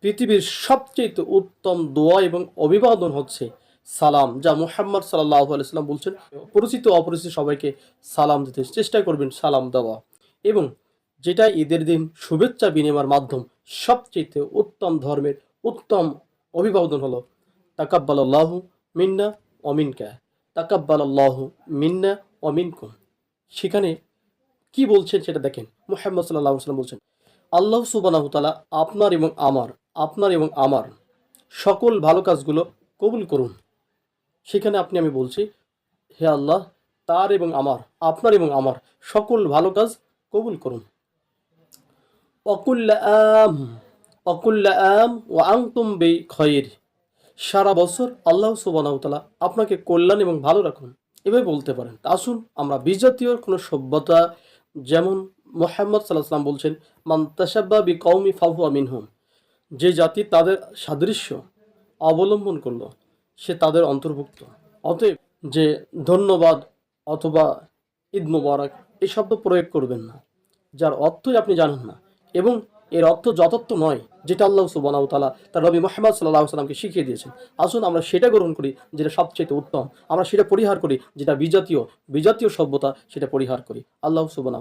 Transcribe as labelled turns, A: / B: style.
A: পৃথিবীর সবচেয়ে উত্তম দোয়া এবং অভিবাদন হচ্ছে সালাম, যা মুহাম্মদ সাল্লাল্লাহু আলাইহি সাল্লাম বলছেন। পরিচিত অপরিচিত সবাইকে সালাম দিতে চেষ্টা করবেন, সালাম দেওয়া। এবং যেটা ঈদের দিন শুভেচ্ছা বিনিময়ের মাধ্যম, সবচেয়ে উত্তম ধর্মের উত্তম অভিবাদন হলো তাকাব্বালাল্লাহু মিন্না ওয়া মিনকা, তাকাব্বালাল্লাহু মিন্না ওয়া মিনকুম। সেখানে কি বলছেন সেটা দেখেন। মুহাম্মদ সাল্লাল্লাহু আলাইহি ওয়াসাল্লাম বলছেন, আল্লাহ সুবহানাহু ওয়া তাআলা আপনার এবং আমার সকল ভালো কাজগুলো কবুল করুন। সেখানে আমি বলছি, হে আল্লাহ, তার এবং আমার, আপনার এবং আমার সকল ভালো কাজ কবুল করুন। অকুল্লা আম অকুল্লা আম ও আনতুম বিখাইর। সারা বছর আল্লাহ সুবহানাহু ওয়া তাআলা আপনাকে কল্যাণ এবং ভালো রাখুন, এভাবে বলতে পারেন। আসুন আমরা বিজাতীয় কোনো সভ্যতা, যেমন মুহাম্মদ সাল্লাল্লাহু আলাইহি ওয়াসাল্লাম বলছেন, মান তাশাব্বা বিকওমি ফাহুয়া মিনহুম, যে জাতি তাদের সাদৃশ্য অবলম্বন করলো সে তাদের অন্তর্ভুক্ত। অতএব যে ধন্যবাদ অথবা ঈদ মুবারক এই শব্দ প্রয়োগ করবেন না, যার অর্থই আপনি জানেন না এবং এর অর্থ যথার্থ নয়, যেটা আল্লাহ সুবহানাহু ওয়া তাআলা তার নবী মুহাম্মদ সাল্লাল্লাহু আলাইহি ওয়াসাল্লামকে শিখিয়ে দিয়েছেন। আসুন আমরা সেটা গ্রহণ করি যেটা সবচেয়ে উত্তম, আমরা সেটা পরিহার করি যেটা বিজাতীয় সভ্যতা, সেটা পরিহার করি। আল্লাহ সুবহানাহু